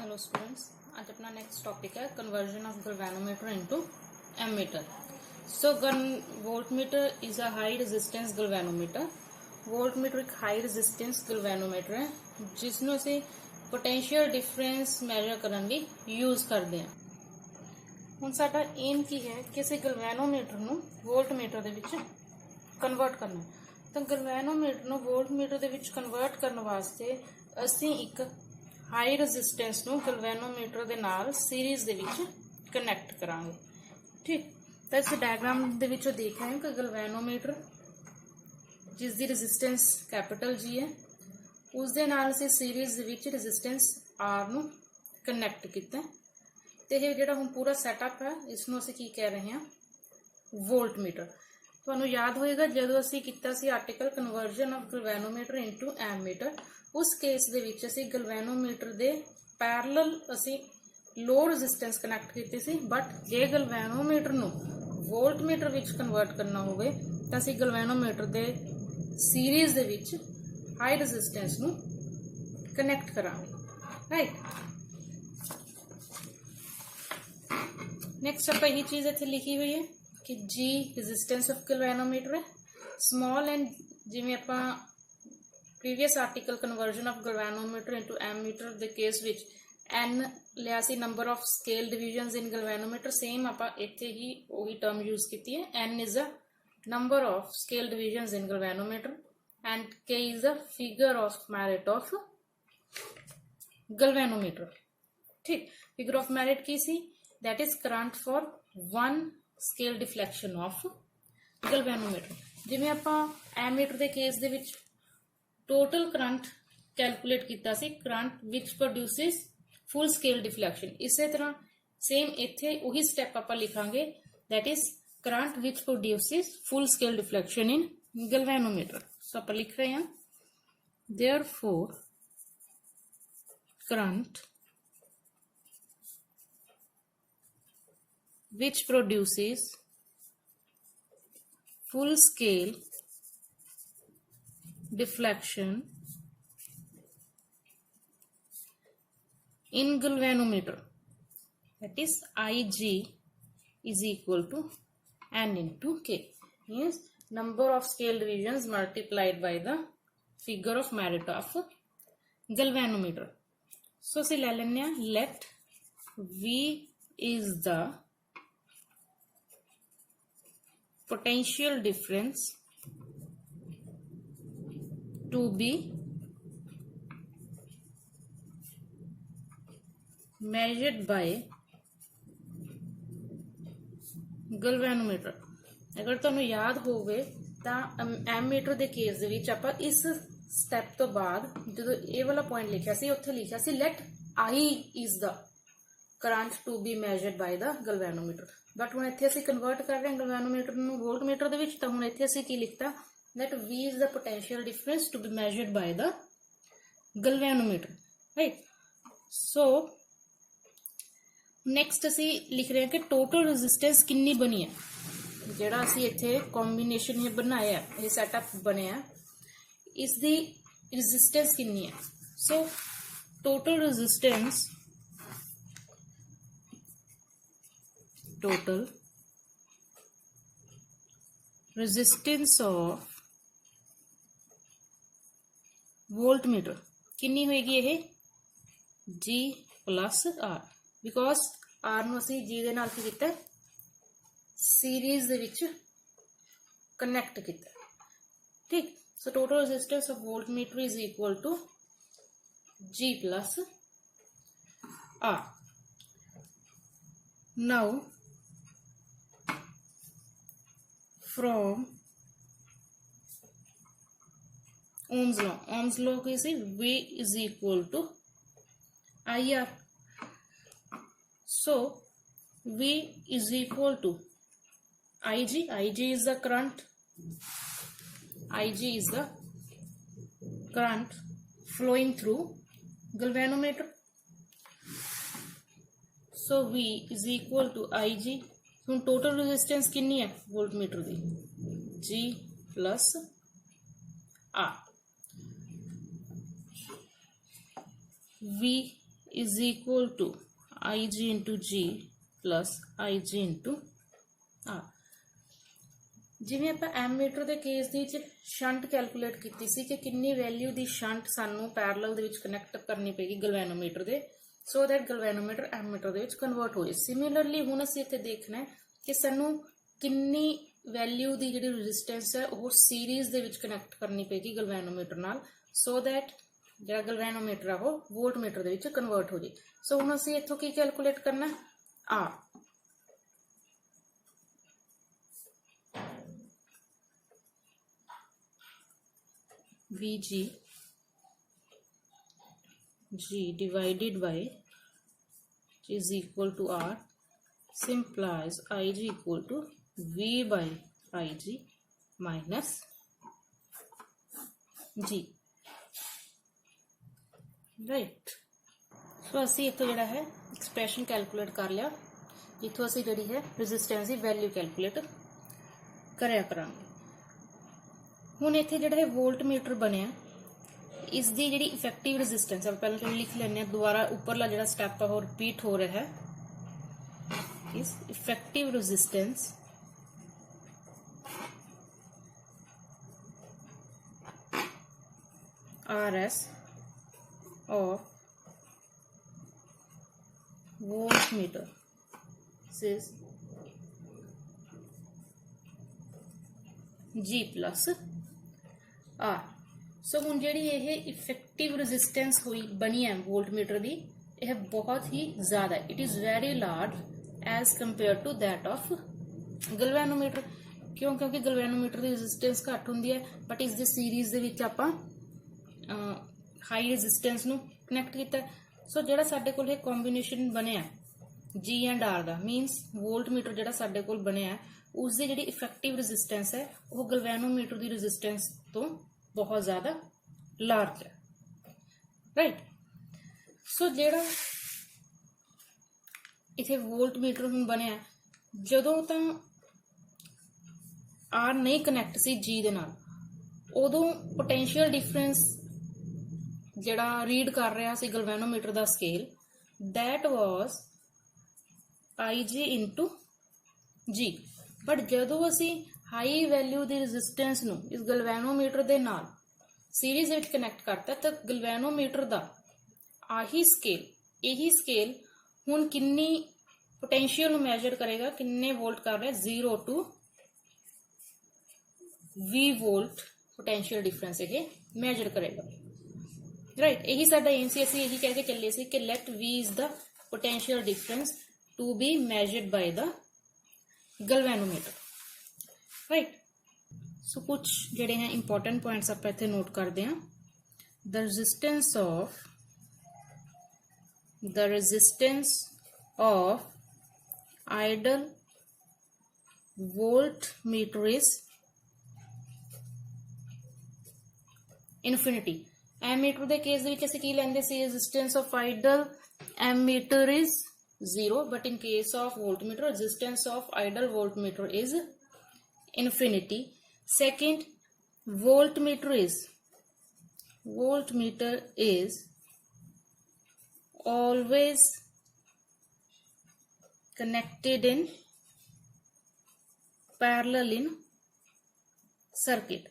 Hello students, आज अपना next topic है conversion of galvanometer into ammeter. So voltmeter is a high resistance galvanometer. Voltmeter एक high resistance galvanometer है जिसਨੂੰ ਅਸੀਂ पोटेंशियल डिफरेंस मैजर ਕਰਨ ਲਈ यूज करते हैं। ਹੁਣ ਸਾਡਾ ਏਮ ਕੀ ਹੈ ਕਿ ਅਸੀਂ ਗੈल्वेनोमीटर ਨੂੰ ਵੋਲਟਮੀਟਰ ਦੇ ਵਿੱਚ ਕਨਵਰਟ ਕਰਨਾ। ਤਾਂ ਗੈल्वेनोमीटर ਨੂੰ ਵੋਲਟਮੀਟਰ ਦੇ ਵਿੱਚ ਕਨਵਰਟ ਕਰਨ ਵਾਸਤੇ ਅਸੀਂ ਇੱਕ हाई रेजिस्टेंस ਨੂੰ ਗੈल्वेनोमीटर ਦੇ ਨਾਲ सीरीज ਦੇ ਵਿੱਚ कनैक्ट करांगे। ठीक, तो इस डायग्राम ਦੇ ਵਿੱਚੋਂ देख रहे हैं कि गैल्वेनोमीटर जिस दी रेजिस्टेंस कैपिटल G है उस दे नाल ਅਸੀਂ सीरीज ਦੇ ਵਿੱਚ रेजिस्टेंस R ਨੂੰ कनैक्ट ਕੀਤਾ ਤੇ ਇਹ ਜਿਹੜਾ ਹੁਣ ਪੂਰਾ ਸੈਟਅਪ ਹੈ ਇਸ ਨੂੰ ਅਸੀਂ ਕੀ ਕਹਿ ਰਹੇ ਹਾਂ, ਵੋਲਟਮੀਟਰ। ਤੁਹਾਨੂੰ ਯਾਦ ਹੋਏਗਾ ਜਦੋਂ ਅਸੀਂ ਕੀਤਾ ਸੀ ਆਰਟੀਕਲ ਕਨਵਰਜਨ ਆਫ ਗੈल्वेनोमीटर ਇਨਟੂ ਐਮੀਟਰ, उस केस दे विच असी गैल्वेनोमीटर दे पैरेलल असी लो रेजिस्टेंस कनैक्ट कीती सी। बट जे गैल्वेनोमीटर नू वोल्टमीटर विच कन्वर्ट करना होवे तां असी गैल्वेनोमीटर दे सीरीज दे विच हाई रेजिस्टेंस नू कनैक्ट करांगे। राइट, नैक्सट आपां यही चीज़ इत्थे लिखी हुई है कि जी रेजिस्टेंस ऑफ गैल्वेनोमीटर है स्मॉल एंड जिवें आपां previous article conversion of galvanometer into ammeter दे केस विच एन लिया सी number of scale divisions in galvanometer, same आपां इत्थे ही वही टर्म यूज कीती है। N is a number of scale divisions in galvanometer and K is a figure of merit of galvanometer. ठीक, फिगर ऑफ मेरिट की सी, that is current for one scale deflection of galvanometer. जिवें आपां ammeter दे case दे विच total current calculate किया सी, current which produces full scale deflection. इस तरह सेम इत्थे वही स्टैप आप लिखांगे, that is current which produces full scale डिफ्लैक्शन in galvanometer. So आप लिख रहे हैं therefore current which produces full scale deflection in galvanometer, that is Ig is equal to N into K, means number of scale divisions multiplied by the figure of merit of galvanometer. So ਅਸੀਂ ਲੈ ਲੈਂਦੇ ਹਾਂ, let V is the potential difference to be measured by galvanometer. अगर तुहानू याद होवे तां ammeter दे केस दे विच आपां इस स्टैप तो बाद जो ये वाला पॉइंट लिखा सी उत्थे लिखा सी let I is the current to be measured by the galvanometer. But हुण इत्थे असीं कन्वर्ट कर रहे हैं गैल्वेनोमीटर नू वोल्टमीटर दे विच, तां हुण इत्थे असीं की लिखता that V is the potential difference to be measured by the galvanometer, right? So next असी लिख रहे हैं कि total resistance कितनी बनी है। जेड़ा असी इत्थे combination ये बनाया, ये setup बनया, इसदी resistance कितनी है। So total resistance of voltmeter कितनी होएगी, ये G plus R, because R नूं असीं G दे नाल की कीता सीरीज दे विच कनैक्ट कीता। ठीक, so total resistance of voltmeter is equal to G plus R। Now from Ohm's law की सी V is equal to IR. So V is equal to Ig. Ig is the current. Ig is the current flowing through galvanometer. So V is equal to Ig. So total resistance कितनी है voltmeter the, G plus R। V is equal to Ig into G plus Ig into R। जिवें आपां ammeter के case दे विच shunt calculate कीती सी कि किन्नी वैल्यू दी शंट सानू पैरेलल दे विच कनैक्ट करनी पेगी गलवैनोमीटर दे, सो दैट गलवैनोमीटर एमीटर दे विच कन्वर्ट हो जाए। सिमिलरली हुण असीं इत्थे देखना है कि सानू किन्नी वैल्यू दी जिहड़ी रेजिस्टेंस है वो सीरीज दे विच कनैक्ट करनी पेगी गलवैनोमीटर नाल, सो दैट जिहड़ा गलवैनोमीटर है वो वोल्टमीटर दे विच कन्वर्ट हो जाए। सो हुण असीं इत्थों की कैलकुलेट करना, are VG G divided by is equal to R implies Ig equal to V by Ig minus G, right। सो असी इत्थों जिहड़ा है एक्सप्रैशन कैलकुलेट कर लिया, जिथों असी जिहड़ी है रेजिस्टेंस की वैल्यू कैलकुलेट करया करांगे। हुण इत्थे जिहड़ा है वोल्टमीटर बनिया, इसकी जिहड़ी इफेक्टिव रेजिस्टेंस है पहले तो लिख लैंदे हैं, दोबारा उपरला जिहड़ा स्टैप है वो रिपीट हो रहा है। इस effective resistance RS of voltmeter is G plus R। सो हुण जिहड़ी ये इफेक्टिव रेजिस्टेंस हुई बनी है वोल्टमीटर की, यह बहुत ही ज्यादा है, it is very large as compare to that of galvanometer. क्यों? क्योंकि गलवैनोमीटर की रेजिस्टेंस घट होंदी है, बट इस दी सीरीज दे विच आपां हाई रेजिस्टेंस नूं कनैक्ट कीता। सो जिहड़ा साडे कोल इह कॉम्बीनेशन बनिया G एंड R दा, मीनस वोल्टमीटर जिहड़ा साडे कोल बनिया उसकी जिहड़ी इफेक्टिव रेजिस्टेंस है वो गलवैनोमीटर की रेजिस्टेंस तो बहुत ज्यादा लार्ज है, राइट। सो जिहड़ा इत्थे वोल्टमीटर हुण बनिया, जदों तां आर नहीं कनैक्ट सी जी दे नाल, उदों पोटेंशियल डिफरेंस जिहड़ा रीड कर रहा सी गलवैनोमीटर दा scale, that was IG into G. But जदों असी हाई वैल्यू दी रेजिस्टेंस नूं इस गलवैनोमीटर दे नाल सीरीज विच कनैक्ट करता, तो गलवैनोमीटर दा यही स्केल हुण किन्नी पोटेंशियल नूं मैजर करेगा, किन्ने वोल्ट कर रहा है, 0 to V volt potential difference ये मैजर करेगा, राइट। यही साडा एम सी, असीं यही कह के चले सी कि let V is the potential difference to be measured by the galvanometer, right. So कुछ जिहड़े हैं इंपॉर्टेंट पॉइंट्स आपां इत्थे नोट करते हैं। The resistance of ideal voltmeter is infinity. Ammeter के केस दे विच असीं की लैंदे सी, resistance of ideal ammeter is 0, but in case of voltmeter, resistance of idle voltmeter is infinity। Second, voltmeter is always connected in parallel in circuit।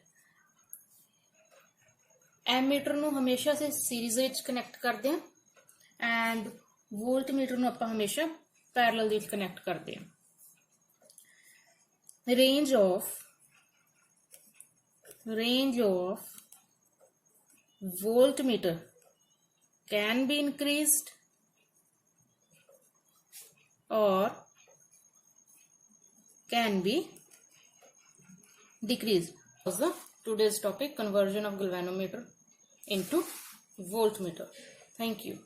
Ammeter नूं हमेशा से सीरीज विच कनैक्ट करते हैं एंड वोल्टमीटर नूं आपां हमेशा parallel दे विच कनैक्ट करते हैं। Range of voltmeter can be increased or can be decreased। Was the today's topic, conversion of galvanometer into voltmeter। Thank you।